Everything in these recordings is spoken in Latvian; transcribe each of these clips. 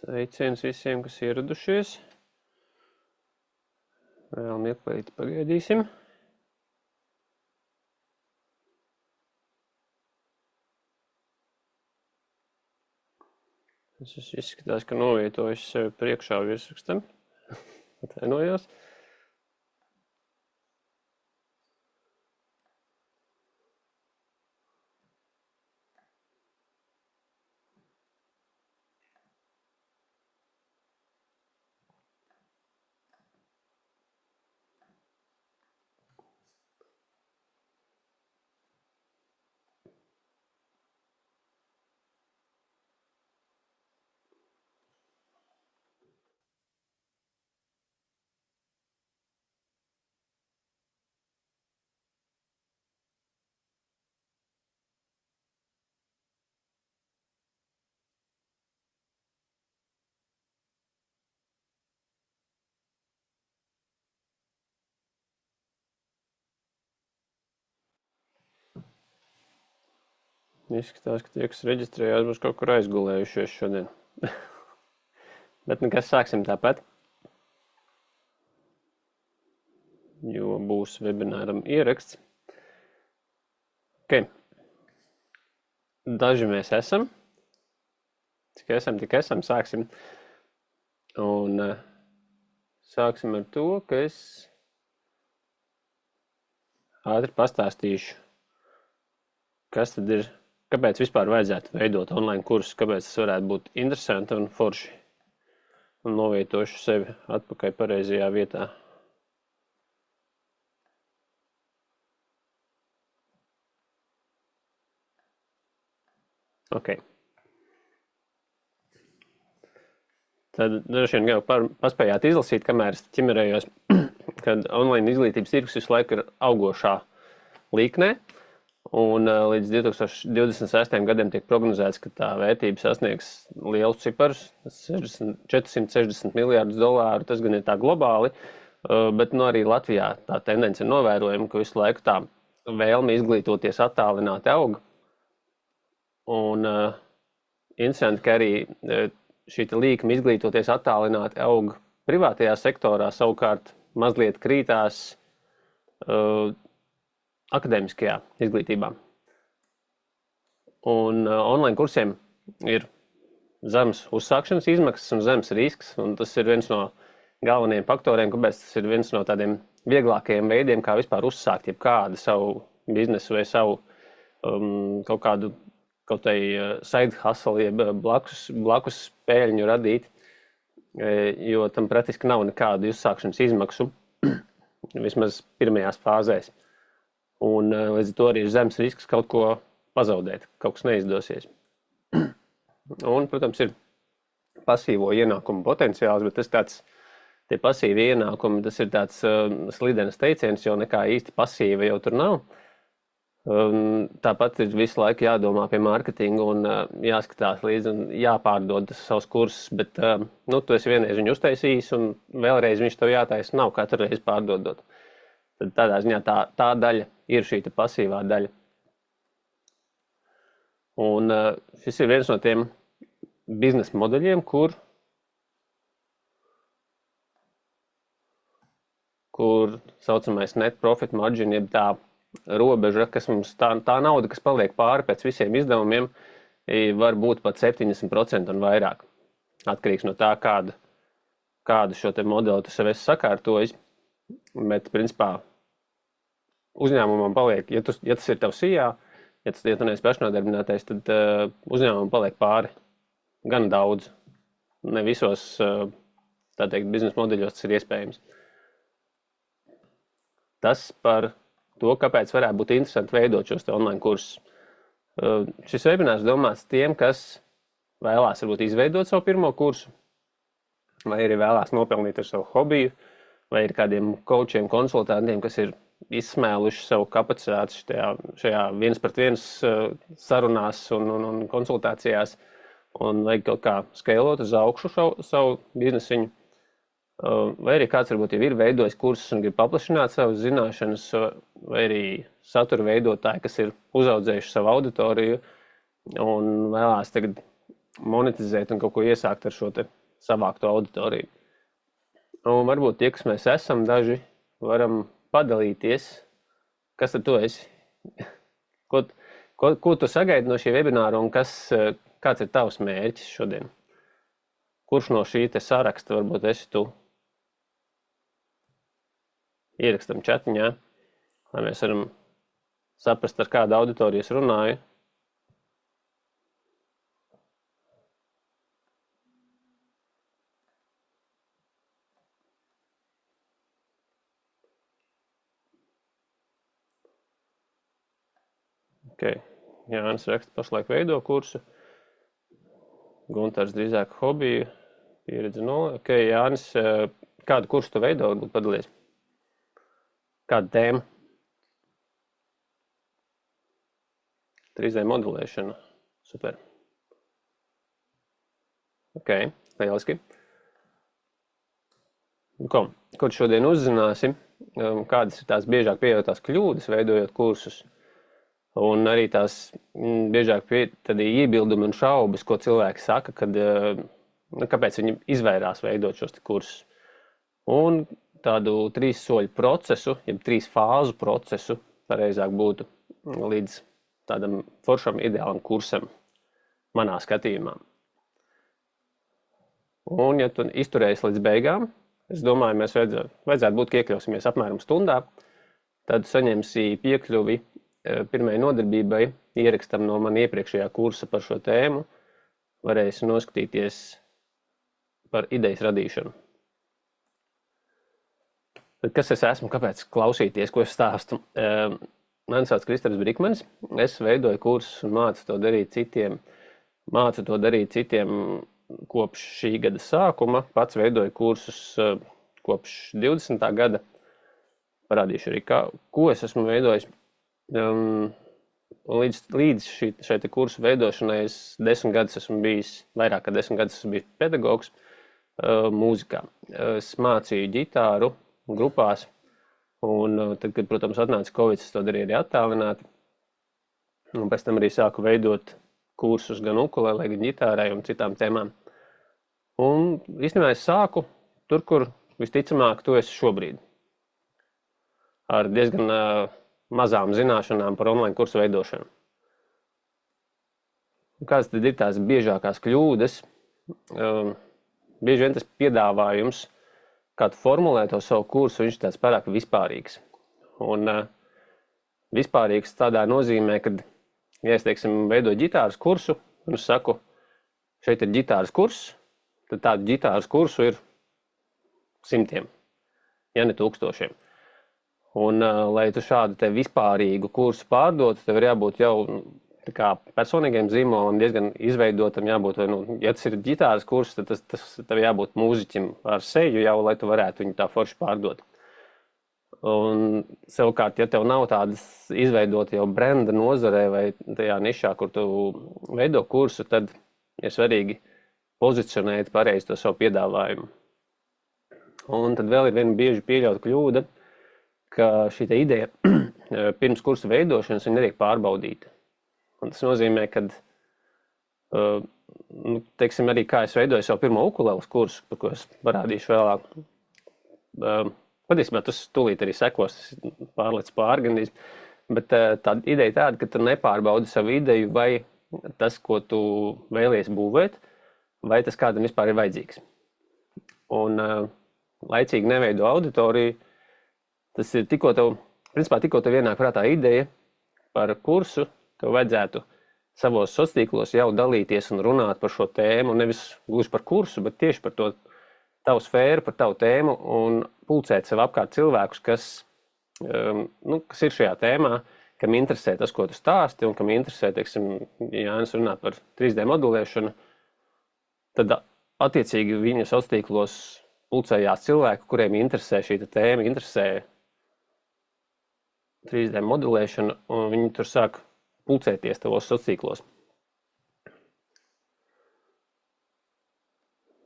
Sveiciens visiem, kas ieradušies. Vēl mirklīti pagaidīsim. Es izskatās, ka novietojuši sevi priekšā virsrakstam. Atvainojos. Izskatās, ka tie, kas reģistrējās, būs kaut kur aizgulējušies šodien. Bet nekas, sāksim tāpat. Jo būs webināram ieraksts. Ok. Daži mēs esam. Cik esam, sāksim. Un sāksim ar to, ka es ātri pastāstīšu, kas tad ir, kāpēc vispār vajadzētu veidot online kursus, kāpēc tas varētu būt interesanti un forši. Un novietošu sevi atpakaļ pareizajā vietā. Ok. Tad droši vien jau paspējāt izlasīt, kamēr es ķimerējos, kad online izglītības tirgus visu laiku ir augošā līknē. Un līdz 2026. gadam tiek prognozēts, ka tā vērtība sasniegs lielus ciparus, 460 miljārdus dolāru, tas gan ir tā globāli, bet arī Latvijā tā tendence ir novērojama, ka visu laiku tā vēlme izglītoties attālināti aug. Un interesanti, ka arī šī līkme izglītoties attālināti aug privātajā sektorā, savukārt mazliet krītās akadēmiskajā izglītībā. Un online kursiem ir zemes uzsākšanas izmaksas un zemes risks, un tas ir viens no galvenajiem faktoriem, kāpēc tas ir viens no tādiem vieglākajiem veidiem, kā vispār uzsākt jebkādu savu biznesu vai savu kaut vai side hustle, jeb blakus pēļņu radīt, jo tam praktiski nav nekādu uzsākšanas izmaksu, vismaz pirmajās fāzēs. Un līdz ar to arī ir zemes risks kaut ko pazaudēt, kaut kas neizdosies. Un, protams, ir pasīvo ienākumu potenciāls, bet tie pasīvi ienākumi, tas ir tāds slidenes teiciens, jo nekā īsti pasīva jau tur nav. Tāpat ir visu laiku jādomā pie mārketinga un jāskatās līdzi un jāpārdod savus kursus, bet tu esi vienreiz viņu uztaisījis un vēlreiz viņš tev jātaisa nav katru reizi pārdodot. Tad tādā ziņā tā daļa ir šī pasīvā daļa. Un šis ir viens no tiem biznesa modeļiem, kur saucamais net profit margin, jeb tā robeža, kas mums tā nauda, kas paliek pāri pēc visiem izdevumiem, var būt pat 70% un vairāk. Atkarīgs no tā, kādu šo te modeli tu sev esi sakārtojis. Bet, principā, uzņēmumam paliek, ja tas ir tavs ījā, ja tu neesi pašnodarbinātais, tad uzņēmumam paliek pāri gan daudz. Ne visos, tā teikt, biznesa modeļos tas ir iespējams. Tas par to, kāpēc varētu būt interesanti veidot šos te online kursus. Šis webinārs domāts tiem, kas vēlās varbūt izveidot savu pirmo kursu, vai arī vēlās nopelnīt ar savu hobiju, vai ir kādiem coachiem, konsultantiem, kas ir izsmēluši savu kapacitāti šajā 1-pret-1 sarunās un konsultācijās, un vajag kaut kā skalot uz augšu savu biznesiņu. Vai arī kāds varbūt jau ir veidojis kursus un grib paplašināt savas zināšanas, vai arī satura veidotāji, kas ir uzaudzējuši savu auditoriju un vēlās tagad monetizēt un kaut ko iesākt ar šo te savākto auditoriju. Un varbūt tie, kas mēs esam, daži varam padalīties, kas tad tu esi? Ko tu sagaidi no šī webināra un kāds ir tavs mērķis šodien? Kurš no šī te saraksta varbūt esi tu? Ierakstam čatiņā, lai mēs varam saprast, ar kādu auditoriju es runāju. Okay. Jānis raksta, pašlaik veido kursu. Guntars drīzāk hobiju, pieredze 0. Okay, Jānis, kādu kursu tu veido, varbūt padalies? Kāda tēma? 3D modelēšana. Super. Ok, lieliski. Ko šodien uzzināsim? Kādas ir tās biežāk pieļautās kļūdas, veidojot kursus? Un arī tās biežāk iebildumi un šaubas, ko cilvēki saka, kāpēc viņi izvairās veidot šos kursus. Un tādu 3 soļu procesu, jeb 3 fāzu procesu, pareizāk būtu līdz tādam foršam ideālam kursam, manā skatījumā. Un, ja tu izturēsi līdz beigām, es domāju, mēs vajadzētu būt, ka iekļausimies apmēram stundā, tad saņemsi piekļuvi pirmajai nodarbībai, ierakstam no man iepriekšējā kursa par šo tēmu, varēsi noskatīties par idejas radīšanu. Kas es esmu, kāpēc klausīties, ko es stāstu? Mani sauc Kristaps Brikmanis, es veidoju kursus un mācu to darīt citiem kopš šī gada sākuma. Pats veidoju kursus kopš 20. gada. Parādīšu arī, ko es esmu veidojis. Līdz šai kursu veidošanai es 10 gadus esmu bijis, vairāk kā 10 gadus esmu bijis pedagogs mūzikā. Es mācīju ģitāru grupās, un tad, kad, protams, atnāca Covid, es to darīju arī attālināti. Un pēc tam arī sāku veidot kursus gan ukulelē, gan ģitārai un citām tēmām. Un īstenībā es sāku tur, kur visticamāk tu esi šobrīd. Ar diezgan mazām zināšanām par online kursu veidošanu. Kādas tad ir tās biežākās kļūdas? Bieži vien tas piedāvājums, kā tu formulē to savu kursu, viņš tāds pārāk vispārīgs. Un vispārīgs tādā nozīmē, kad, ja es, teiksim, veidoju ģitāras kursu, un es saku, šeit ir ģitāras kurs, tad tādu ģitāras kursu ir 100, ja ne 1000. Un, lai tu šādu te vispārīgu kursu pārdotu, tev ir jābūt jau tā kā personīgiem zīmolam diezgan izveidotam, jābūt, vai, ja tas ir ģitāras kurs, tad tas tev jābūt mūziķim ar seju jau, lai tu varētu viņu tā forši pārdot. Un savukārt, ja tev nav tādas izveidota jau brenda nozarē vai tajā nišā, kur tu veido kursu, tad ir svarīgi pozicionēt pareizi to savu piedāvājumu. Un tad vēl ir viena bieži pieļauta kļūda, ka šī ideja pirms kursa veidošanas viņa netiek pārbaudīta. Un tas nozīmē, ka, teiksim, arī kā es veidoju savu pirmo ukuleles kursu, par ko es parādīšu vēlāk. Patiesībā tas tūlīt arī sekos, pārlec pāri, bet tā ideja tāda, ka tu nepārbaudi savu ideju, vai tas, ko tu vēlies būvēt, vai tas kādam vispār ir vajadzīgs. Un laicīgi neveido auditoriju, tas ir tikko tev ienāk prātā ideja par kursu, tev vajadzētu savos sociālos tīklos jau dalīties un runāt par šo tēmu, nevis gluži par kursu, bet tieši par to tavu sfēru, par tavu tēmu un pulcēt sev apkārt cilvēkus, kas ir šajā tēmā, kam interesē tas, ko tu stāsti, un kam interesē, teiksim, Jānis runā par 3D modelēšanu, tad attiecīgi viņa sociālos tīklos pulcējās cilvēki, kuriem interesē šī tēma, interesē 3D modelēšana, un viņi tur sāk pulcēties tavos sociālos tīklos.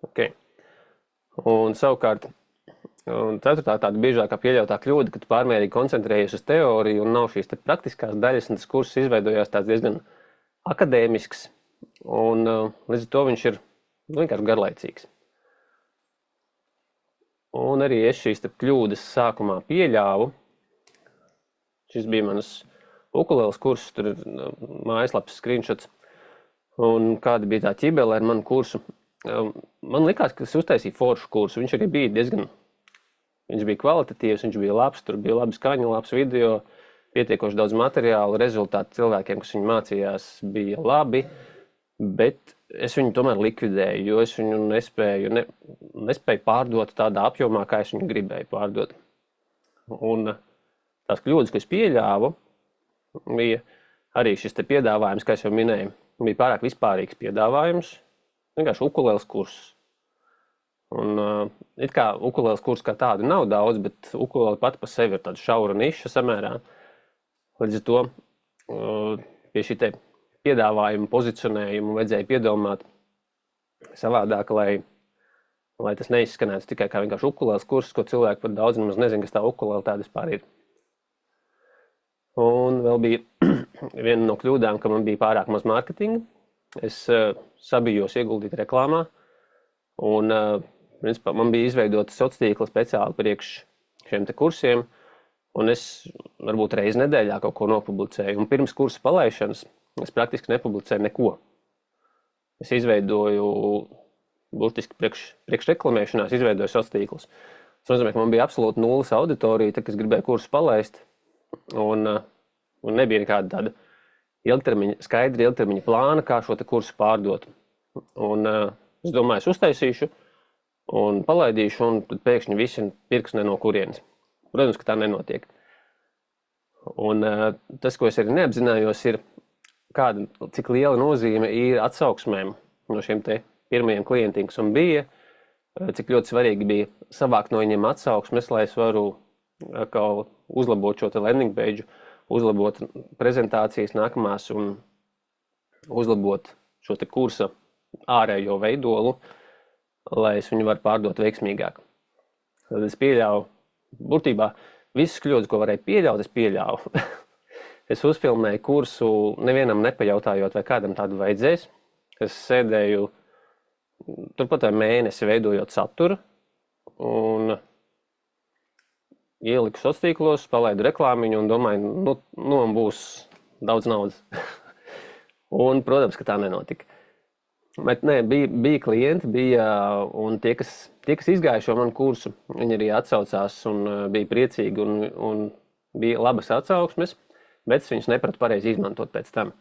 Okay. Un savukārt, ceturtā tāda biežākā pieļautā kļūda, ka tu pārmērīgi koncentrējies uz teoriju un nav šīs praktiskās daļas, un tas kurs izveidojās tāds diezgan akadēmisks, un līdz ar to viņš ir vienkārši garlaicīgs. Un arī es šīs kļūdas sākumā pieļāvu. Šis bija manas ukulēles kursus, tur ir mājaslapas screenshots, un kāda bija tā ķibele ar manu kursu. Man likās, ka es uztaisīju foršu kursu, viņš arī bija viņš bija kvalitatīvs, viņš bija labs, tur bija labi skaņa, labs video, pietiekoši daudz materiālu, rezultāti cilvēkiem, kas viņu mācījās, bija labi, bet es viņu tomēr likvidēju, jo es viņu nespēju pārdot tādā apjomā, kā es viņu gribēju pārdot. Un tās kļūdas, ko es pieļāvu, bija arī šis piedāvājums, kā es jau minēju, bija pārāk vispārīgs piedāvājums, vienkārši ukulēles kursus. Un it kā ukulēles kursu kā tādu nav daudz, bet ukulēle pati par sevi ir tāda šaura niša samērā. Līdz ar to pie šī piedāvājuma pozicionējumu vajadzēja piedomāt savādāk, lai tas neizskanētu tikai kā vienkārši ukulēles kursus, ko cilvēki pat daudz nemaz nezina, kas tā ukulēle tāda vispār ir. Un vēl bija viena no kļūdām, ka man bija pārāk maz mārketinga. Es sabijos ieguldīt reklāmā, un principā man bija izveidota sociāla tīkla speciāli priekš šiem kursiem, un es varbūt reizi nedēļā kaut ko nopublicēju. Un pirms kursa palaišanas es praktiski nepublicēju neko. Es izveidoju, burtiski priekš reklamēšanās, izveidoju sociālus tīklus. Tas nozīmē, ka man bija absolūti nulles auditorija, tad, kad es gribēju kursu palaist, un nebija nekāda tāda skaidra ilgtermiņa plāna, kā šo kursu pārdot. Un es domāju, es uztaisīšu un palaidīšu, un tad pēkšņi visi pirks ne no kurienes. Protams, ka tā nenotiek. Un tas, ko es arī neapzinājos, ir cik liela nozīme ir atsauksmēm no šiem pirmajiem klientiem, kas man bija, cik ļoti svarīgi bija savākt no viņiem atsauksmes, lai es varu uzlabot šo landing page, uzlabot prezentācijas nākamās un uzlabot šo kursa ārējo veidolu, lai es viņu varu pārdot veiksmīgāk. Tad es pieļauju, burtībā visas kļūdas, ko varēju pieļaut, es pieļauju. Es uzfilmēju kursu, nevienam nepajautājot, vai kādam tādu vajadzēs. Es sēdēju turpat mēnesi veidojot saturu un ieliku sociālos tīklos, palaidu reklāmiņu un domāju, man būs daudz naudas. Un, protams, ka tā nenotika. Bet nē, bija klienti, un tie, kas izgāja šo manu kursu, viņi arī atsaucās un bija priecīgi un bija labas atsauksmes, bet es viņus nepratu pareizi izmantot pēc tam.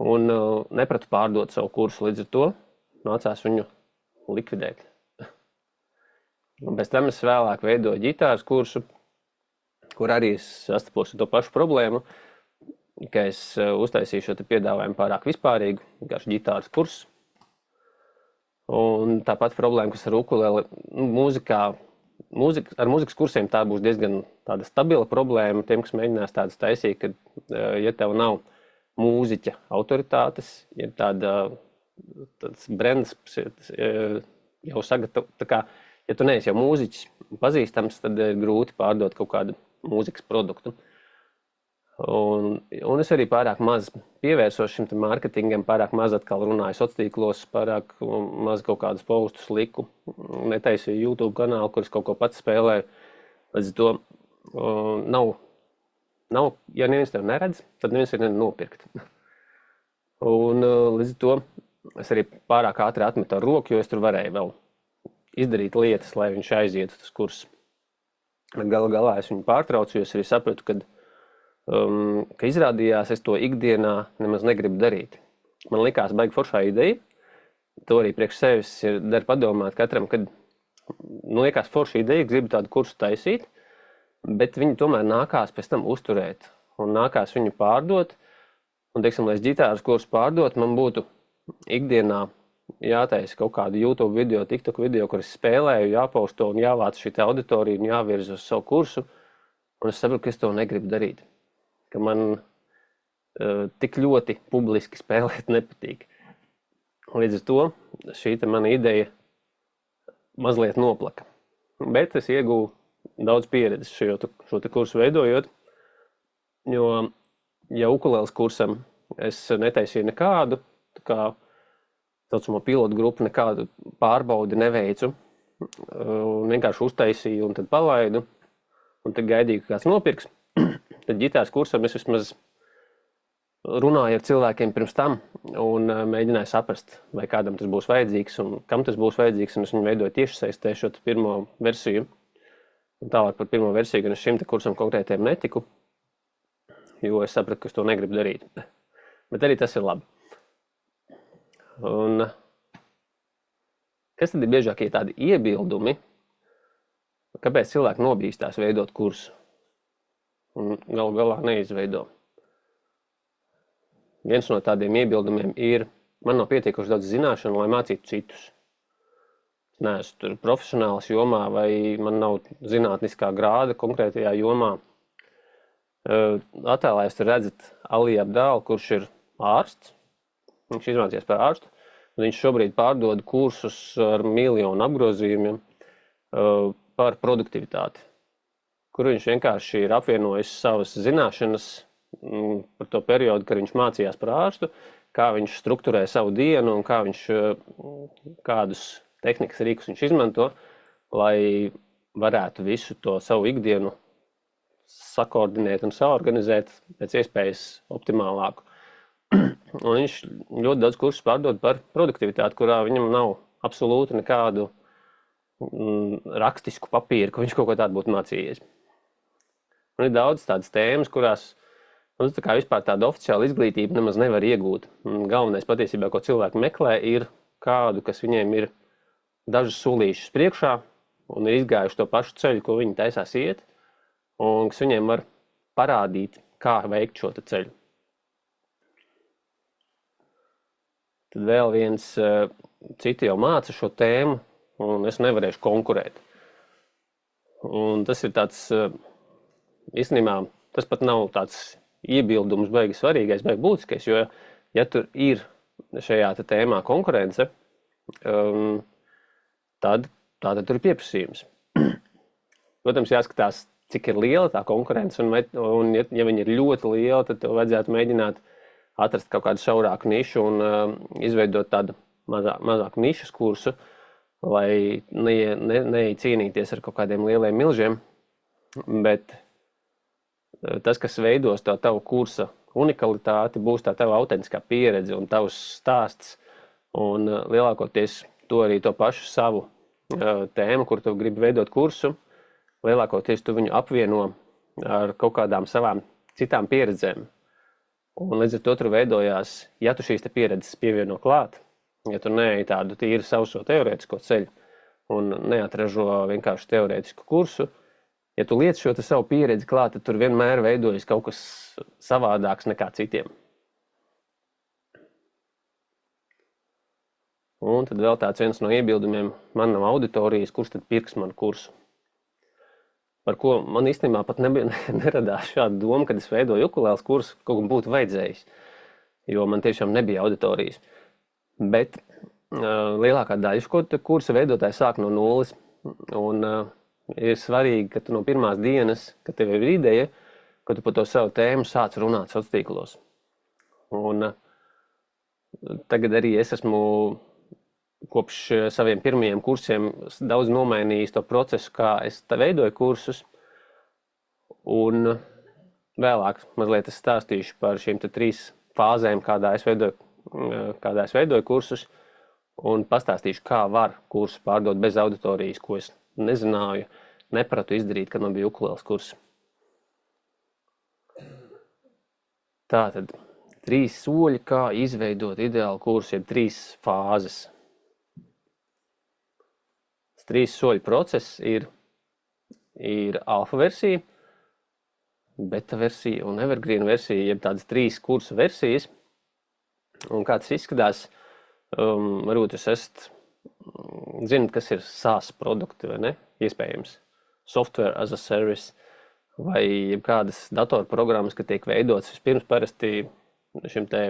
Un nepratu pārdot savu kursu, līdz ar to nācās viņu likvidēt. Un pēc tam es vēlāk veidoju ģitāras kursu, kur arī es sastapos ar to pašu problēmu, ka es uztaisīju šo piedāvājumu pārāk vispārīgu, vienkārši ģitāras kursu. Un tāpat problēma, kas ar ukulēli, ar mūzikas kursiem tā būs diezgan tāda stabila problēma tiem, kas mēģinās tādas taisīt, ka, ja tev nav mūziķa autoritātes, ja tāds brands jau sagatavo, tā kā, ja tu neesi jau mūziķis pazīstams, tad ir grūti pārdot kaut kādu mūzikas produktu. Un es arī pārāk maz pievērsos šim mārketingam, pārāk maz atkal runāju sociālos tīklos, pārāk maz kaut kādus postus liku, netaisīju YouTube kanālu, kur es kaut ko pats spēlēju. Līdz to nav, ja neviens tev neredz, tad neviens ir nenopirkt. Un līdz to es arī pārāk ātri atmetu ar roku, jo es tur varēju vēl izdarīt lietas, lai viņš aizietu tas kurs. Galā es viņu pārtraucu, jo es arī sapratu, ka izrādījās, es to ikdienā nemaz negribu darīt. Man likās baigi foršā ideja, to arī priekš sevis ir dar padomāt katram, kad liekas forša ideja, gribu tādu kursu taisīt, bet viņu tomēr nākās pēc tam uzturēt un nākās viņu pārdot. Un, teiksim, lai es ģitāras kursu pārdot, man būtu ikdienā jātaisa kaut kādu YouTube video, TikTok video, kur es spēlēju, jāpausto un jāvāc šī auditorija un jāvirz uz savu kursu. Un es saprotu, ka es to negribu darīt. Ka man tik ļoti publiski spēlēt nepatīk. Līdz ar to šī mana ideja mazliet noplaka. Bet es ieguvu daudz pieredzes šo kursu veidojot, jo ja ukulēles kursam es netaisīju nekādu tā kā saucamo pilotu grupu nekādu pārbaudi neveicu. Un vienkārši uztaisīju un tad palaidu. Un tad gaidīju, ka kāds nopirks. Tad ģitāras kursam es vismaz runāju ar cilvēkiem pirms tam un mēģināju saprast, vai kādam tas būs vajadzīgs un kam tas būs vajadzīgs. Un es viņu veidoju tieši saistē šo pirmo versiju. Un tālāk par pirmo versiju gan es šim te kursam konkrētiem netiku, jo es sapratu, ka es to negribu darīt. Bet arī tas ir labi. Un kas tad ir biežākie tādi iebildumi, kāpēc cilvēki nobīstās veidot kursu un galu galā neizveido? Viens no tādiem iebildumiem ir, man nav pietiekuši daudz zināšanu, lai mācītu citus. Es neesmu tur profesionāls jomā vai man nav zinātniskā grāda konkrētajā jomā. Attēlā jūs redzat Ali Abdālu, kurš ir ārsts. Viņš izmācījās par ārstu. Viņš šobrīd pārdod kursus ar miljonu apgrozījumiem par produktivitāti, kur viņš vienkārši ir apvienojis savas zināšanas par to periodu, kad viņš mācījās par ārstu, kā viņš strukturē savu dienu un kā viņš, kādus tehnikas rīkus viņš izmanto, lai varētu visu to savu ikdienu sakoordinēt un saorganizēt pēc iespējas optimālāku. Un viņš ļoti daudz kursus pārdod par produktivitāti, kurā viņam nav absolūti nekādu rakstisku papīru, ka viņš kaut ko tādu būtu mācījies. Un ir daudz tādas tēmas, kurās tā kā vispār tāda oficiāla izglītība nemaz nevar iegūt. Galvenais patiesībā, ko cilvēki meklē, ir kādu, kas viņiem ir dažus solīšus priekšā un ir izgājuši to pašu ceļu, ko viņi taisās iet, un kas viņiem var parādīt, kā veikt šo ceļu. Tad vēl viens, citi jau māca šo tēmu, un es nevarēšu konkurēt. Un tas ir tāds, īstenībā, tas pat nav tāds iebildums baigi svarīgais, baigi būtiskais, jo, ja tur ir šajā tēmā konkurence, tad tur ir pieprasījums. Protams, jāskatās, cik ir liela tā konkurence, un ja viņa ir ļoti liela, tad tev vajadzētu mēģināt atrast kaut kādu šaurāku nišu un izveidot tādu mazāku nišas kursu, lai necīnīties ar kaut kādiem lieliem milžiem, bet tas, kas veidos tā tavu kursa unikalitāti, būs tā tava autentiskā pieredze un tavs stāsts, un lielākoties to arī to pašu savu tēmu, kur tu gribi veidot kursu, lielākoties tu viņu apvieno ar kaut kādām savām citām pieredzēm. Un līdz ar to tur veidojās, ja tu šīs pieredzes pievieno klāt, ja tu neej tādu tīri sauso teorētisko ceļu un neatražo vienkārši teorētisku kursu, ja tu liec šo savu pieredzi klāt, tad tur vienmēr veidojas kaut kas savādāks nekā citiem. Un tad vēl tāds viens no iebildumiem, man nav auditorijas, kurš tad pirks manu kursu. Par ko man īstenībā pat neradās šāda doma, kad es veidoju ukulēles kursu, kaut kam būtu vajadzējis, jo man tiešām nebija auditorijas. Bet lielākā daļa šo kursa veidotāji sāk no nulles, un ir svarīgi, ka tu no pirmās dienas, kad tev ir ideja, ka tu par to savu tēmu sāc runāt sociālos tīklos. Un tagad arī es esmu kopš saviem pirmajiem kursiem daudz nomainījis to procesu, kā es veidoju kursus, un vēlāk mazliet es stāstīšu par šīm 3 fāzēm, kādā es veidoju kursus, un pastāstīšu, kā var kursu pārdot bez auditorijas, ko es nezināju, nepratu izdarīt, kad man bija ukulēles kurs. Tātad 3 soļi, kā izveidot ideālu kursu, jeb 3 fāzes. 3 soļu process ir alfa versija, beta versija un evergreen versija, jeb tādas 3 kursu versijas. Un kā tas izskatās, varbūt jūs zinat, kas ir SaaS produkti, vai ne? Iespējams, software as a service vai kādas datorprogrammas, ka tiek veidots. Vispirms parasti šim te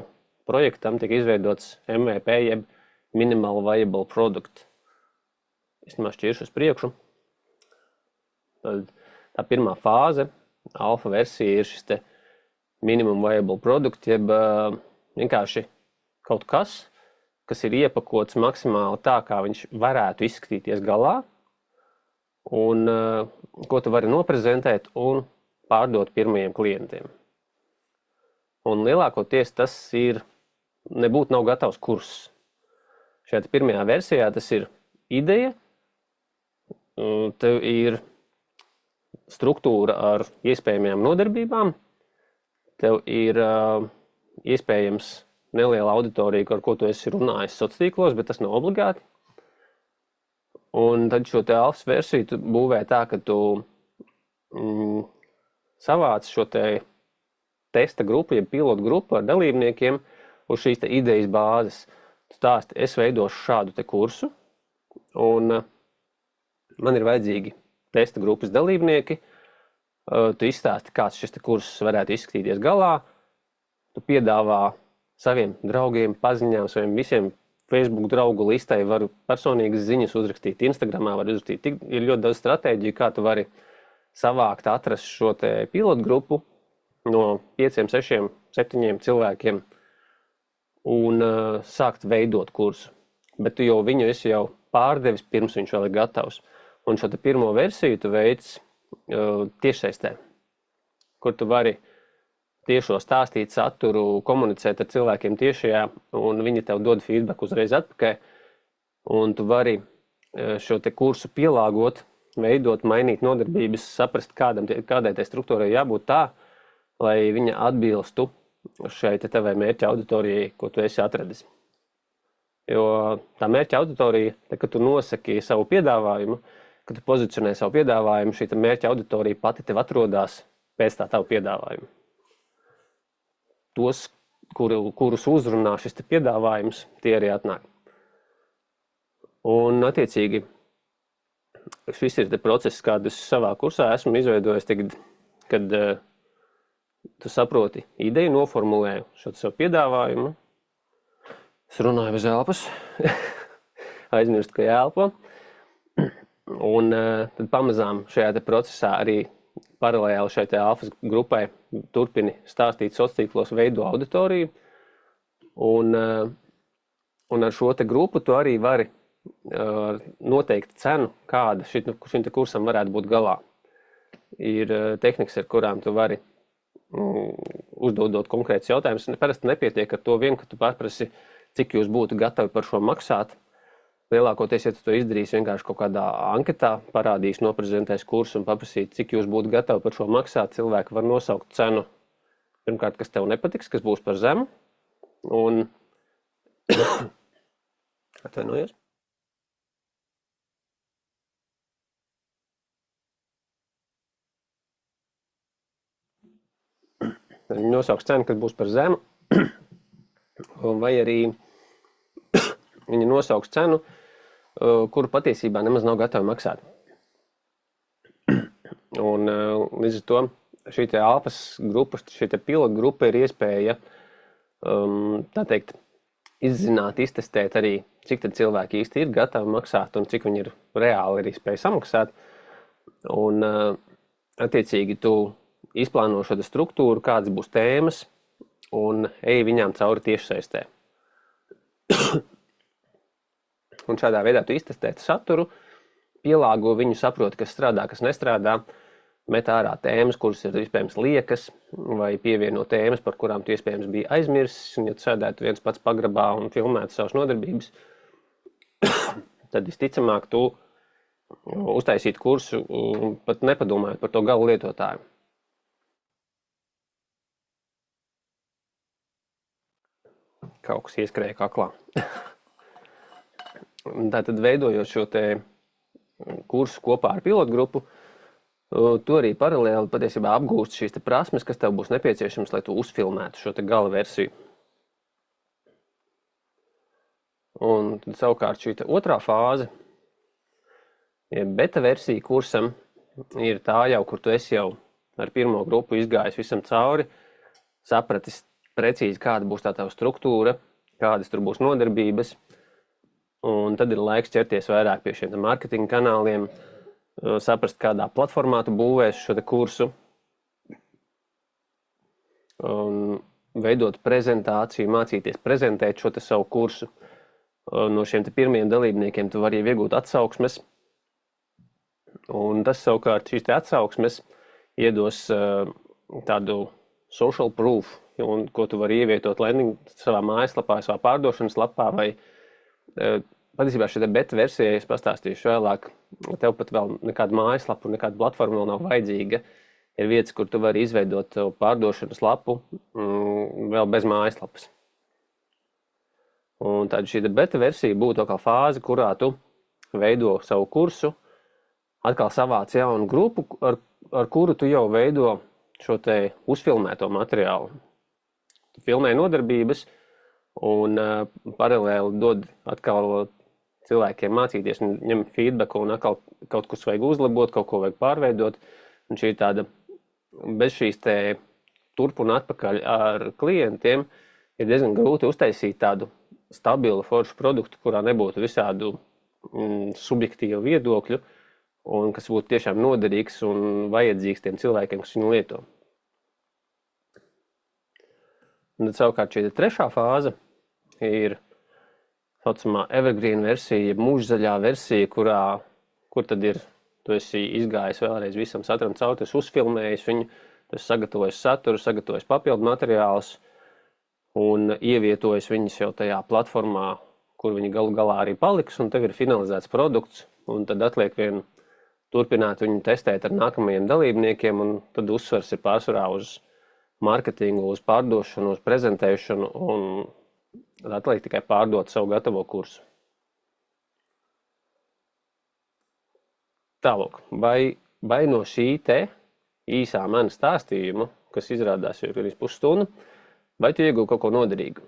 projektam tiek izveidots MVP, jeb Minimal Viable Product. Es šķiršu uz priekšu. Tad tā pirmā fāze, alfa versija, ir šis te minimum viable product, jeb vienkārši kaut kas ir iepakots maksimāli tā, kā viņš varētu izskatīties galā, un ko tu vari noprezentēt un pārdot pirmajiem klientiem. Un lielākoties tas nav gatavs kurs. Šajā pirmajā versijā tas ir ideja, tev ir struktūra ar iespējamajām nodarbībām, tev ir iespējams neliela auditorija, ar ko tu esi runājis sociālos tīklos, bet tas nav obligāti. Un tad šo te alfas versiju tu būvē tā, ka tu savāc šo te testa grupu, jeb pilotu grupu ar dalībniekiem uz šīs te idejas bāzes. Tu stāsti, es veidošu šādu te kursu, un man ir vajadzīgi testa grupas dalībnieki. Tu izstāsti, kāds šis te kurs varētu izskatīties galā. Tu piedāvā saviem draugiem, paziņām, saviem visiem Facebook draugu listai, varu personīgas ziņas uzrakstīt, Instagramā var uzrakstīt. Ir ļoti daudz stratēģiju, kā tu vari savākt, atrast šo te pilotu grupu no 5, 6, 7 cilvēkiem un sākt veidot kursu. Bet tu jau viņu esi jau pārdevis, pirms viņš vēl ir gatavs. Un šo te pirmo versiju tu veic tiešsaistē, kur tu vari tiešo stāstīt saturu, komunicēt ar cilvēkiem tiešajā, un viņi tev dod feedback uzreiz atpakaļ, un tu vari šo te kursu pielāgot, veidot, mainīt nodarbības, saprast, kādai tai struktūrai jābūt tā, lai viņa atbilstu šai te tavai mērķa auditorijai, ko tu esi atradis. Jo tā mērķa auditorija, kad tu nosaki savu piedāvājumu, kad tu pozicionē savu piedāvājumu, šī mērķa auditorija pati tev atrodās pēc tā tavu piedāvājumu. Tos, kurus uzrunā šis te piedāvājums, tie arī atnāk. Un, attiecīgi, šis ir te process, kādu es savā kursā esmu izveidojis tagad, kad tu saproti ideju, noformulēju šo savu piedāvājumu. Es runāju bez elpas, aizmirstu, ka jāelpo. Un tad pamazām šajā te procesā arī paralēli šai te alfas grupai turpini stāstīt sociālos tīklos, veido auditoriju. Un ar šo te grupu tu arī vari noteikt cenu, kāda šim te kursam varētu būt galā. Ir tehnikas, ar kurām tu vari uzdodot konkrētus jautājumus. Parasti nepietiek ar to vien, ka tu paprasi, cik jūs būtu gatavi par šo maksāt. Lielākoties, ja tu to izdarīsi vienkārši kaut kādā anketā, parādīs, noprezentēs kursu un paprasīt, cik jūs būtu gatavi par šo maksāt, cilvēki var nosaukt cenu, pirmkārt, kas tev nepatiks, kas būs par zemu, un atvainojos. Viņi nosauks cenu, kas būs par zemu, vai arī viņi nosauks cenu, kuru patiesībā nemaz nav gatavi maksāt. Un līdz ar to šī te alfas grupa, šī te pilotu grupa ir iespēja, tā teikt, izzināt, iztestēt arī, cik tad cilvēki īsti ir gatavi maksāt un cik viņi ir reāli arī spēj samaksāt. Un attiecīgi tu izplāno šo struktūru, kādas būs tēmas un ej viņām cauri tiešsaistē. Un šādā veidā tu iztestēt saturu, pielāgo viņu, saproti, kas strādā, kas nestrādā, met ārā tēmas, kuras ir iespējams liekas, vai pievieno tēmas, par kurām tu iespējams bija aizmirsis, un ja tu sēdētu viens pats pagrabā un filmētu savas nodarbības, tad visticamāk tu uztaisītu kursu, pat nepadomājot par to gala lietotāju. Kaut kas ieskrēja kaklā. Tātad veidojot šo te kursu kopā ar pilotu grupu, tu arī paralēli patiesībā apgūst šīs te prasmes, kas tev būs nepieciešams, lai tu uzfilmētu šo te gala versiju. Un tad savukārt šī te otrā fāze, ja beta versija kursam, ir tā jau, kur tu esi jau ar pirmo grupu izgājis visam cauri, sapratis precīzi, kāda būs tā tava struktūra, kādas tur būs nodarbības, un tad ir laiks ķerties vairāk pie šiem marketinga kanāliem, saprast, kādā platformā tu būvēsi šo te kursu. Un veidot prezentāciju, mācīties prezentēt šo te savu kursu. No šiem te pirmiem dalībniekiem tu vari iegūt atsauksmes, un tas savukārt šīs te atsauksmes iedos tādu social proof, un ko tu vari ievietot landing savā mājaslapā, savā pārdošanas lapā, vai patiesībā šī beta versija, es pastāstīšu vēlāk, tev pat vēl nekāda mājaslapa un nekāda platforma vēl nav vajadzīga. Ir vietas, kur tu vari izveidot pārdošanas lapu vēl bez mājaslapas. Un tad šī beta versija būtu kā fāze, kurā tu veido savu kursu, atkal savāc jaunu grupu, ar kuru tu jau veido šo te uzfilmēto materiālu. Tu filmē nodarbības un paralēli dod atkal cilvēkiem mācīties un ņem feedbacku un atkal kaut kas vajag uzlabot, kaut ko vajag pārveidot. Un šī tāda, bez šīs te turp un atpakaļ ar klientiem ir diezgan grūti uztaisīt tādu stabilu foršu produktu, kurā nebūtu visādu subjektīvu viedokļu un kas būtu tiešām noderīgs un vajadzīgs tiem cilvēkiem, kas viņu lieto. Un tad savukārt šī trešā fāze ir saucamā evergreen versija, mūžzaļā versija, kur tad ir, tu esi izgājis vēlreiz visam saturam cauri, tu esi uzfilmējis viņu, tu esi sagatavojis saturu, sagatavojis papildu materiālus un ievietojis viņus jau tajā platformā, kur viņi galu galā arī paliks, un tev ir finalizēts produkts, un tad atliek vien turpināt viņu testēt ar nākamajiem dalībniekiem, un tad uzsvars ir pārsvarā uz marketingu, uz pārdošanu, uz prezentēšanu, un atliek tikai pārdot savu gatavo kursu. Tālūk, vai no šī te īsā mana stāstījuma, kas izrādās jau ir pusstundu, vai tu iegūji kaut ko noderīgu?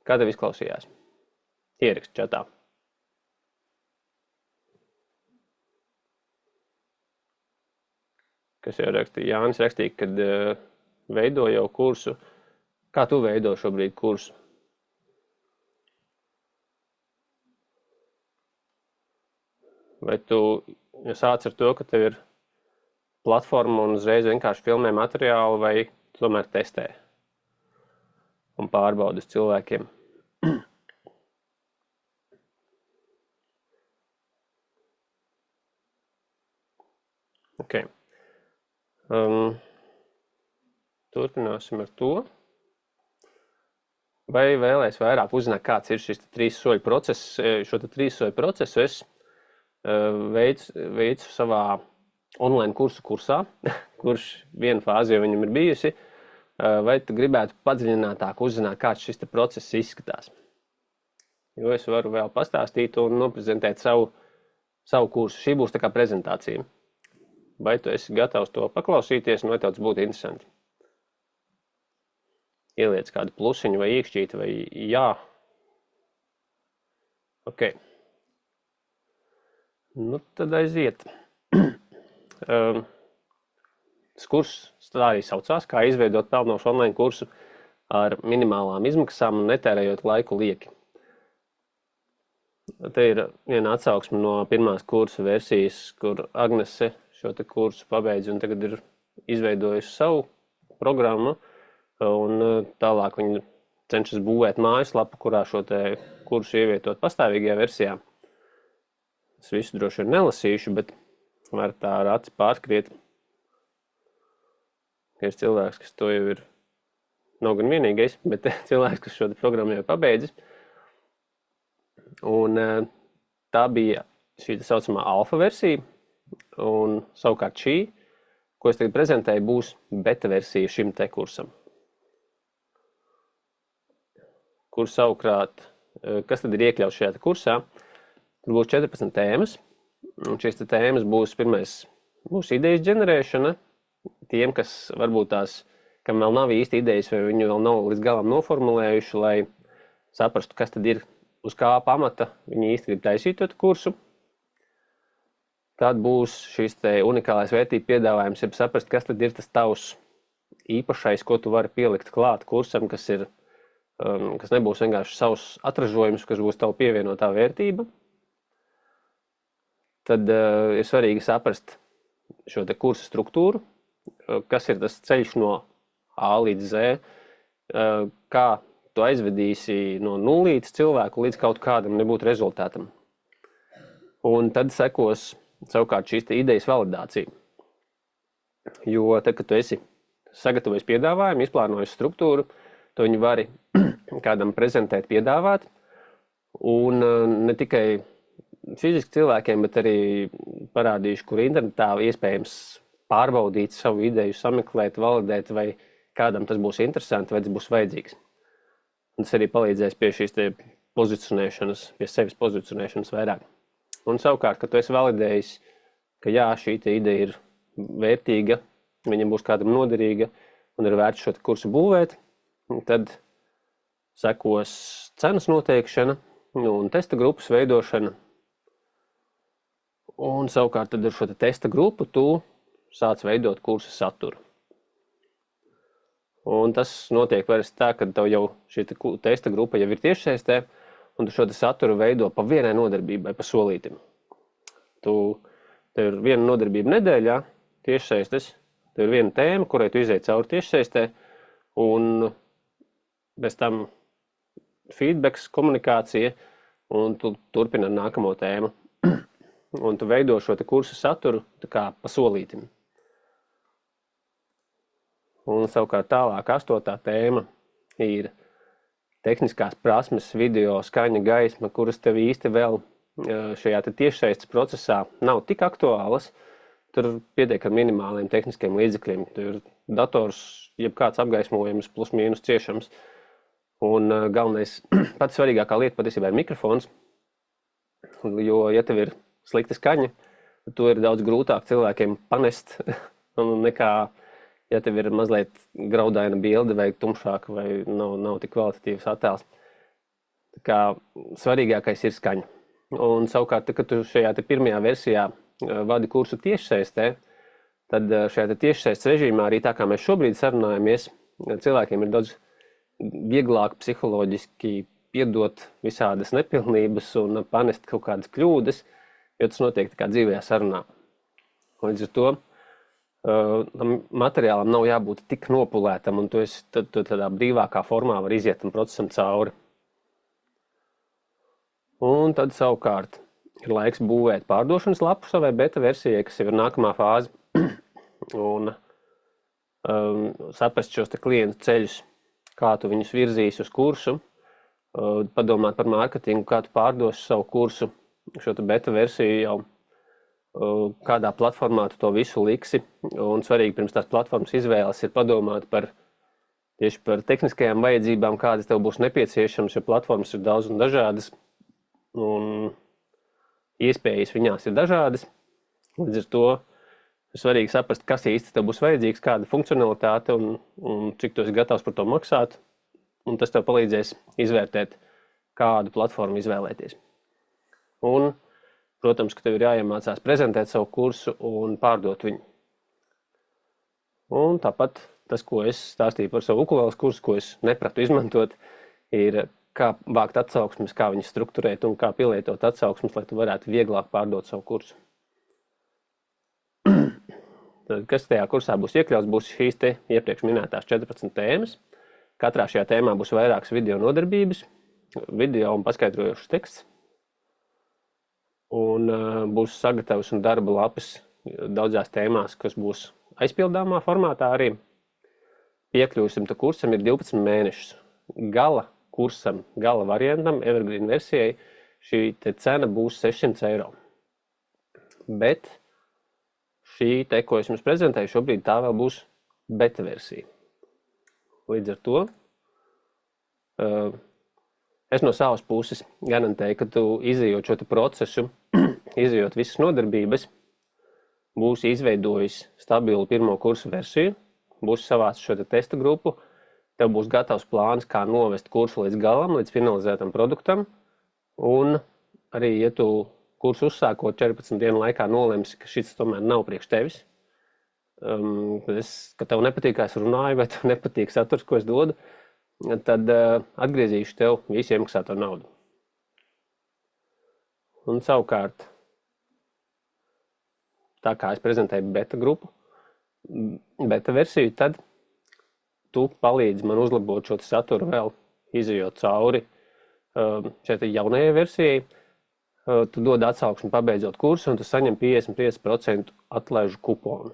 Kā tev izklausījās? Ieraksti čatā. Kas jau rakstīja? Jānis rakstīja, kad veido jau kursu. Kā tu veido šobrīd kursu? Vai tu sāc ar to, ka tev ir platforma un uzreiz vienkārši filmē materiālu, vai tomēr testē un pārbaudi uz cilvēkiem? Okay. Turpināsim ar to. Vai vēlēs vairāk uzzināt, kāds ir šis 3 soļu process? Šo 3 soļu procesu es veicu savā online kursā, kurš viena fāze jau viņam ir bijusi. Vai tu gribētu padziļinātāk uzzināt, kāds šis process izskatās? Jo es varu vēl pastāstīt un noprezentēt savu kursu. Šī būs tā kā prezentācija. Vai tu esi gatavs to paklausīties, un vai tev tas būtu interesanti? Ieliec kādu plusiņu vai iekšķīti vai jā. Ok. Nu, tad aiziet. Tas kurs tā arī saucās, kā izveidot pelnošu online kursu ar minimālām izmaksām un netērējot laiku lieki. Te ir viena atsauksme no pirmās kursa versijas, kur Agnese šo te kursu pabeidz un tagad ir izveidojusi savu programmu, un tālāk viņi cenšas būvēt mājaslapu, kurā šo te kursu ievietot pastāvīgajā versijā. Es visu droši vien nelasīšu, bet var tā ar aci pārskriet. Ir cilvēks, kas to jau ir, nav gan vienīgais, bet cilvēks, kas šo programmu jau pabeidzis. Un tā bija šī tā saucamā alfa versija, un savukārt šī, ko es tagad prezentēju, būs beta versija šim te kursam. Kur savukārt, kas tad ir iekļauts šajā kursā? Tur būs 14 tēmas, un šīs tēmas būs pirmais, būs idejas ģenerēšana. Tiem, kas varbūt kam vēl nav īsti idejas, vai viņu vēl nav līdz galam noformulējuši, lai saprastu, kas tad ir, uz kā pamata viņi īsti grib taisīt to kursu. Tad būs šīs te unikālais vērtību piedāvājums, ja saprast, kas tad ir tas tavs īpašais, ko tu vari pielikt klāt kursam, kas nebūs vienkārši savs atražojums, kas būs tava pievienotā vērtība. Tad ir svarīgi saprast šo te kursa struktūru, kas ir tas ceļš no A līdz Z, kā tu aizvedīsi no nulītes cilvēku līdz kaut kādam nebūtu rezultātam. Un tad sekos savukārt šīs idejas validācija. Jo tad, kad tu esi sagatavojis piedāvājumu, izplānojis struktūru, to viņi vari kādam prezentēt, piedāvāt. Un ne tikai fiziski cilvēkiem, bet arī parādīšu, kur internetā iespējams pārbaudīt savu ideju, sameklēt, validēt, vai kādam tas būs interesanti, vai tas būs vajadzīgs. Un tas arī palīdzēs pie šīs te pozicionēšanas, pie sevis pozicionēšanas vairāk. Un savukārt, kad tu esi validējis, ka jā, šī ideja ir vērtīga, viņam būs kādam noderīga un ir vērts šo kursu būvēt, tad sekos cenas noteikšana un testa grupas veidošana. Un savukārt tad ar šo testa grupu tu sāc veidot kursa saturu. Un tas notiek vairs tā, ka tev jau šī testa grupa jau ir tiešsaistē, un tu šo saturu veido pa vienai nodarbībai, pa solītim. Tev ir viena nodarbība nedēļā tiešsaistes, tev ir viena tēma, kurai tu izēji cauri tiešsaistē, un bez tam feedbacks, komunikācija, un tu turpini ar nākamo tēmu. Un tu veido šo kursu saturu tā kā pa solītim. Un savukārt tālāk 8. tēma ir tehniskās prasmes, video, skaņa, gaisma, kuras tev īsti vēl šajā tiešsaistes procesā nav tik aktuālas. Tur pietiek ar minimāliem tehniskiem līdzekļiem. Tur ir dators, jebkāds apgaismojums, plus mīnus ciešams. Un galvenais, pats svarīgākā lieta patiesībā ir mikrofons. Jo, ja tev ir slikta skaņa, tad to ir daudz grūtāk cilvēkiem panest nekā, ja tev ir mazliet graudaina bilde vai tumšāka vai nav tik kvalitatīvs attēls. Tā kā svarīgākais ir skaņa. Un savukārt, kad tu šajā pirmajā versijā vadi kursu tiešsaistē, tad šajā tiešsaistes režīmā arī tā kā mēs šobrīd sarunājamies, cilvēkiem ir daudz vieglāk psiholoģiski piedot visādas nepilnības un panest kaut kādas kļūdas, jo tas notiek tā kā dzīvajā sarunā. Līdz ar to materiālam nav jābūt tik nopulētam, un tu tādā brīvākā formā var iziet tam procesam cauri. Un tad savukārt ir laiks būvēt pārdošanas lapu savai beta versijai, kas jau ir nākamā fāze, un saprast šos klientu ceļus, kā tu viņus virzīs uz kursu, padomāt par mārketingu, kā tu pārdosi savu kursu, šo beta versiju jau, kādā platformā tu to visu liksi. Un svarīgi pirms tās platformas izvēles ir padomāt tieši par tehniskajām vajadzībām, kādas tev būs nepieciešams, jo platformas ir daudz un dažādas, un iespējas viņās ir dažādas. Līdz ar to ir svarīgi saprast, kas īsti tev būs vajadzīgs, kāda funkcionalitāte un cik tu esi gatavs par to maksāt. Un tas tev palīdzēs izvērtēt, kādu platformu izvēlēties. Un, protams, ka tev ir jāiemācās prezentēt savu kursu un pārdot viņu. Un tāpat tas, ko es stāstīju par savu ukuleles kursu, ko es nepratu izmantot, ir kā vākt atsauksmes, kā viņas strukturēt un kā pielietot atsauksmes, lai tu varētu vieglāk pārdot savu kursu. Tad, kas tajā kursā būs iekļauts, būs šīs te iepriekš minētās 14 tēmas. Katrā šajā tēmā būs vairākas video nodarbības, video un paskaidrojošs teksts. Un būs sagatavs un darba lapas daudzās tēmās, kas būs aizpildāmā formātā arī. Piekļūsim tam kursam ir 12 mēnešus. Gala kursam, gala variantam, Evergreen versijai, šī cena būs 600 eiro. Bet šī te, ko es jums prezentēju, šobrīd tā vēl būs beta versija. Līdz ar to es no savas puses garantēju, ka tu izejot šo procesu, izejot visas nodarbības, būsi izveidojis stabilu pirmo kursu versiju, būsi savācis šo testa grupu, tev būs gatavs plāns, kā novest kursu līdz galam, līdz finalizētam produktam, un arī, ja tu kursu uzsākot 14 dienu laikā nolemsi, ka šis tomēr nav priekš tevis, ka tev nepatīk, kā es runāju, vai tev nepatīk saturs, ko es dodu, tad atgriezīšu tev visu iemaksāto naudu. Un savukārt, tā kā es prezentēju beta grupu, beta versiju, tad tu palīdzi man uzlabot šo saturu vēl, izejot cauri šeit jaunajai versijai. Tu dod atsauksmi pabeidzot kursu, un tu saņem 55% atlaižu kuponu.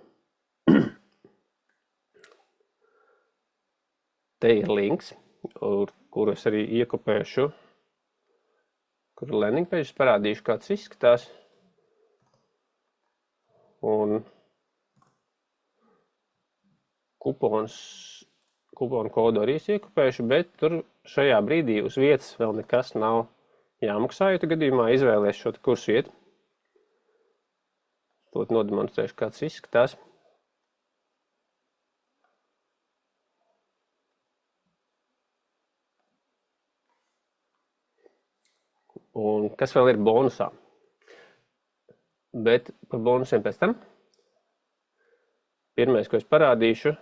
Te ir links, kuru es arī iekopēšu, kur landing page parādīšu, kāds izskatās. Un kuponu kodu arī iekopēšu, bet tur šajā brīdī uz vietas vēl nekas nav jāmaksā, ja tu gadījumā izvēlies šo kursu iet. Tūlīt nodemonstrēšu, kāds izskatās. Un kas vēl ir bonusā? Bet par bonusiem pēc tam. Pirmais, ko es parādīšu,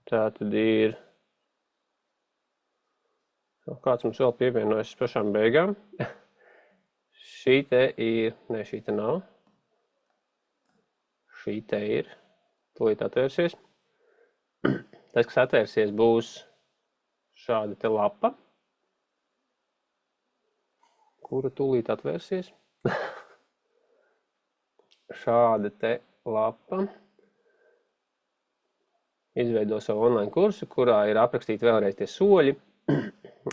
tā tad ir, kāds mums vēl pievienojas pašām beigām. Šī te ir, ne, šī te nav. Šī te ir, tūlīt atvērsies. Tas, kas atvērsies, būs šāda te lapa, kura tūlīt atvērsies. Šāda te lapa. Izveido savu online kursu, kurā ir aprakstīti vēlreiz tie soļi.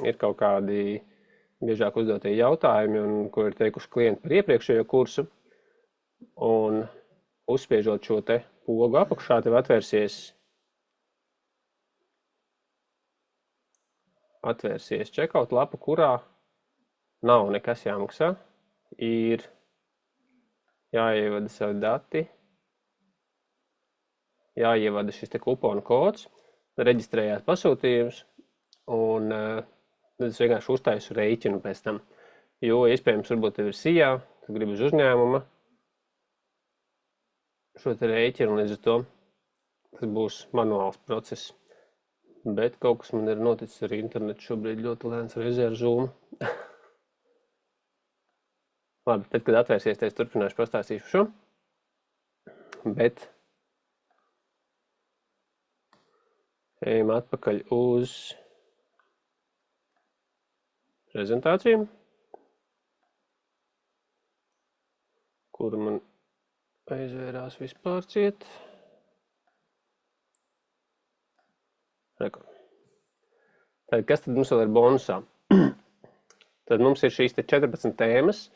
Ir kaut kādi biežāk uzdotie jautājumi, un ko ir teikuši klienti par iepriekšējo kursu. Un uzspiežot šo te pogu apakšā, tev atvērsies checkout lapa, kurā nav nekas jāmaksā. Ir jāievada savi dati, jāievada šis te kuponu kods, reģistrējās pasūtījums, un tad es vienkārši uztaisu rēķinu pēc tam. Jo, iespējams, varbūt tev ir SIA, tu gribi uz uzņēmuma šo te rēķinu, līdz ar to tas būs manuāls process. Bet kaut kas man ir noticis ar internetu šobrīd ļoti lēns reizē ar Zoom. Labi, tad, kad atvērsies, es turpināšu pastāstīšu šo. Bet ejam atpakaļ uz prezentāciju, kuru man aizvērās vispār ciet. Tad, kas tad mums vēl ir bonusā? Tad mums ir šīs te 14 tēmas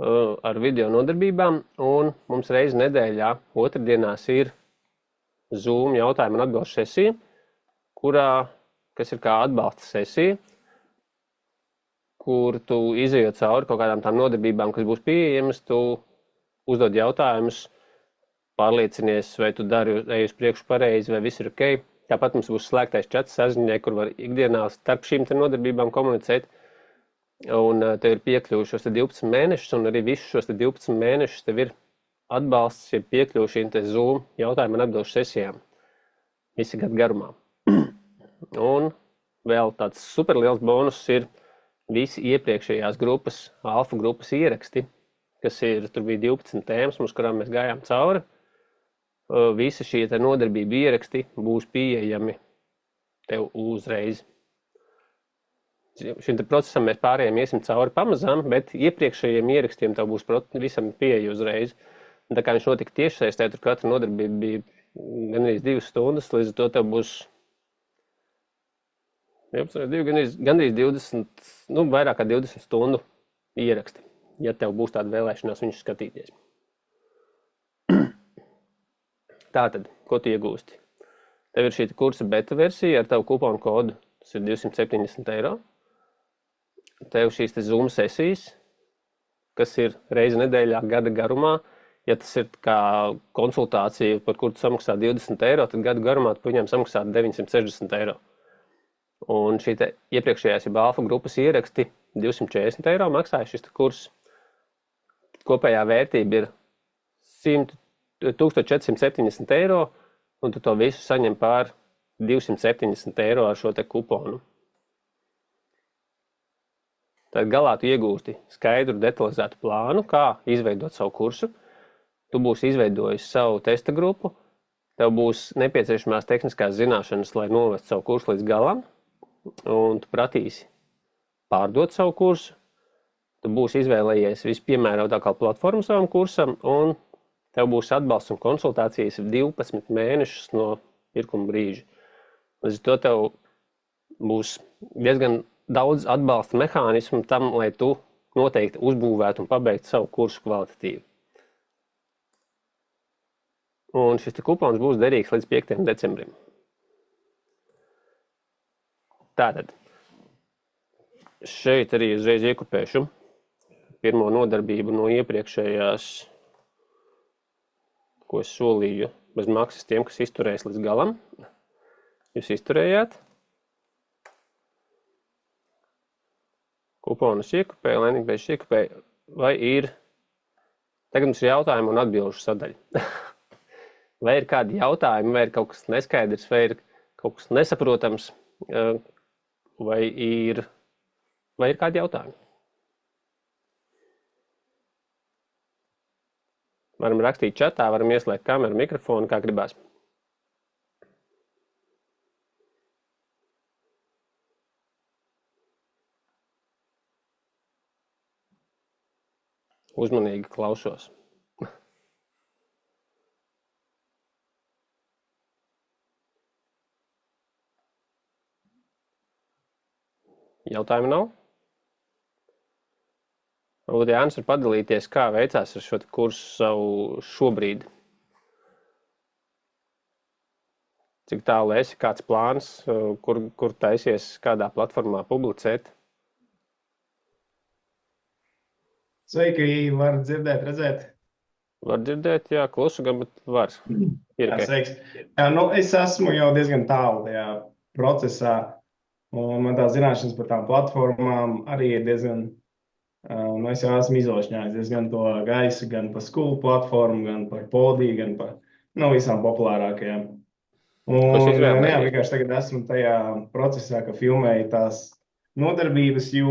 ar video nodarbībām, un mums reizi nedēļā otrdienās ir Zoom jautājumu un atbilžu sesija, kas ir kā atbalsta sesija, kur tu izejot cauri kaut kādām tām nodarbībām, kas būs pieejamas, tu uzdod jautājumus, pārliecinies, vai tu ej uz priekšu pareizi, vai viss ir ok. Tāpat mums būs slēgtais čats saziņai, kur var ikdienā starp šīm te nodarbībām komunicēt. Un tev ir piekļuvi šos 12 mēnešus, un arī visus šos 12 mēnešus tev ir atbalsts, ja piekļuvi šīm te Zoom jautājumu un atbilžu sesijām. Visi gadu garumā. Un vēl tāds superliels bonus ir visi iepriekšējās grupas, alfa grupas ieraksti, kas ir, tur bija 12 tēmas, uz kurām mēs gājām cauri. Visi šie te nodarbību ieraksti būs pieejami tev uzreiz. Šim te procesam mēs pārējiem iesim cauri pamazām, bet iepriekšējiem ierakstiem tev būs visam pieeja uzreiz. Un tā kā viņš notika tiešsaistē, tur katra nodarbība bija gandrīz 2 stundas, līdz ar to tev būs gandrīz 20, vairāk kā 20 stundu ieraksti, ja tev būs tāda vēlēšanās viņus skatīties. Tātad, ko tu iegūsti? Tev ir šī kursa beta versija ar tavu kuponu kodu, tas ir 270 €. Tev šīs te Zoom sesijas, kas ir reizi nedēļā gada garumā. Ja tas ir kā konsultācija, par kuru tu samaksā 20 €, tad gadu garumā tu viņam samaksā 960 €. Un šī te iepriekšējās ir alfa grupas ieraksti 240 € maksāja šis te kurs. Kopējā vērtība ir 1470 €, un tu to visu saņem pār 270 € ar šo te kuponu. Tad galā tu iegūsti skaidru, detalizētu plānu, kā izveidot savu kursu. Tu būsi izveidojis savu testa grupu, tev būs nepieciešamās tehniskās zināšanas, lai novestu savu kursu līdz galam, un tu pratīsi pārdot savu kursu. Tu būsi izvēlējies vispiemērotākā platformu savam kursam, un tev būs atbalsts un konsultācijas 12 mēnešus no pirkuma brīža. Līdz ar to tev būs diezgan daudz atbalsta mehānismu tam, lai tu noteikti uzbūvētu un pabeigtu savu kursu kvalitatīvi. Un šis kupons būs derīgs līdz 5. decembrim. Tātad, šeit arī uzreiz iekopēšu pirmo nodarbību no iepriekšējās, ko es solīju bez maksas tiem, kas izturēs līdz galam. Jūs izturējāt. Kuponus iekopēju, landing page iekopēju, vai ir, tagad mums ir jautājumu un atbilžu sadaļa. Vai ir kādi jautājumi, vai ir kaut kas neskaidrs, vai ir kaut kas nesaprotams, vai ir kādi jautājumi? Varam rakstīt čatā, varam ieslēgt kameru, mikrofonu, kā gribās. Uzmanīgi klausos. Jautājumu nav? Varbūt Jānis var padalīties, kā veicās ar šo kursu savu šobrīd. Cik tālu esi, kāds plāns, kur taisies, kādā platformā publicēt? Sveiki, var dzirdēt, redzēt? Var dzirdēt, jā, klusu gan, bet var. Ir, sveiks. Jā, es esmu jau diezgan tālu tajā procesā, un man tā zināšanas par tām platformām arī ir diezgan, es jau esmu izlošņājis diezgan to gaisu, gan par skolu platformu, gan par Podiju, gan par visām populārākajām. Un jā, vienkārši tagad esmu tajā procesā, ka filmēju tās nodarbības, jo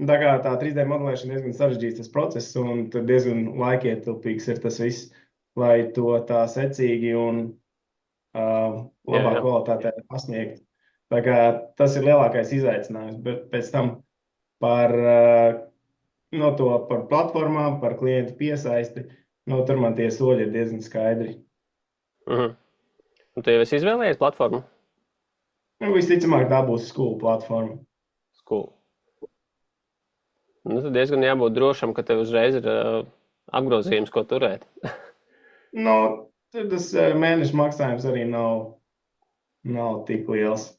tā kā tā 3D modelēšana diezgan sarežģīts tas process, un tur diezgan laikietilpīgs ir tas viss, lai to tā secīgi un labā kvalitātē pasniegt. Tā kā tas ir lielākais izaicinājums, bet pēc tam par platformām, par klientu piesaisti, tur man tie soļi ir diezgan skaidri. Un tu jau esi izvēlējies platformu? Visticamāk, tā būs skolu platforma. Skolu. Tad diezgan jābūt drošam, ka tev uzreiz ir apgrozījums, ko turēt. Tas mēneša maksājums arī nav tik liels.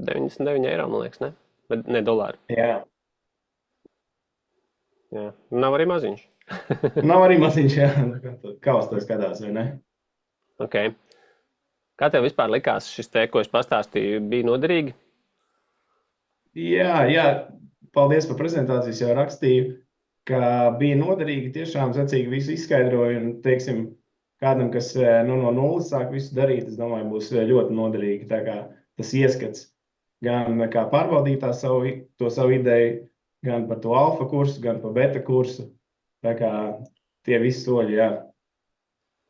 99 eiro, man liekas, ne? Bet ne dolāri. Jā. Nav arī maziņš. Nav arī maziņš, jā. Kaustos skatās, vai ne? Ok. Kā tev vispār likās šis te, ko es pastāstīju, bija noderīgi? Jā. Paldies par prezentāciju, jau rakstīju, ka bija noderīgi, tiešām secīgi visu izskaidroju, un, teiksim, kādam, kas no nulles sāk visu darīt, es domāju, būs ļoti noderīgi. Tā kā tas ieskats gan kā pārbaudīt to savu ideju, gan par to alfa kursu, gan par beta kursu. Tā kā tie visi soļi, jā.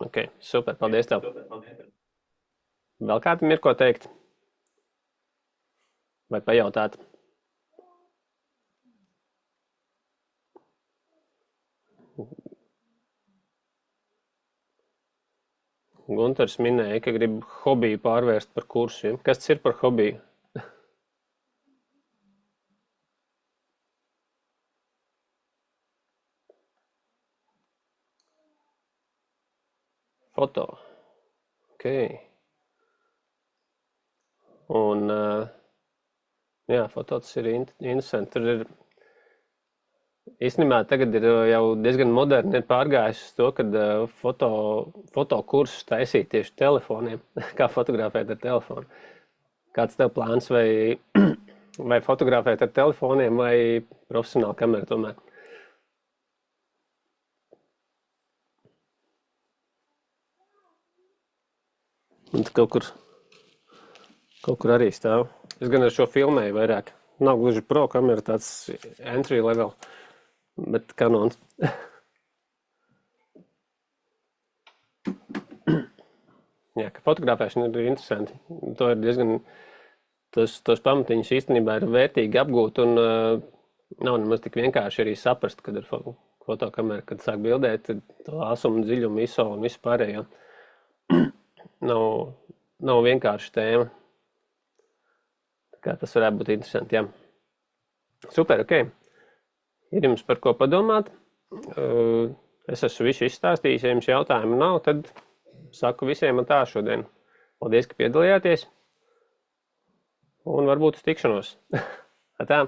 Ok, super, paldies tev. Vēl kādam ir ko teikt? Vai pajautāt? Gunters minēja, ka grib hobiju pārvērst par kursu. Kas tas ir par hobiju? Foto. Ok. Un, jā, foto tas ir interesanti. Tur ir īstenībā tagad ir jau diezgan moderni pārgājis to, kad foto kursus taisīt tieši telefoniem, kā fotografēt ar telefonu. Kāds tev plāns vai fotografēt ar telefoniem vai profesionāli kameru tomēr? Un kaut kur arī stāv. Es gan ar šo filmēju vairāk. Nav gluži pro kamera, tāds entry level. Bet kanons. Jā, ka fotografēšana ir interesanti. To ir diezgan, tos pamatiņus īstenībā ir vērtīgi apgūt, un nav nemaz tik vienkārši arī saprast, kad ir fotokamera, kad sāk bildēt, tad to asumu, dziļumu, ISO un visu pārējo. Nav vienkārši tēma. Tā kā tas varētu būt interesanti, jā. Super, ok. Ir jums par ko padomāt. Es esmu visu izstāstījis, ja jums jautājumu nav, tad saku visiem un tā šodien. Paldies, ka piedalījāties. Un varbūt uz tikšanos. Tā.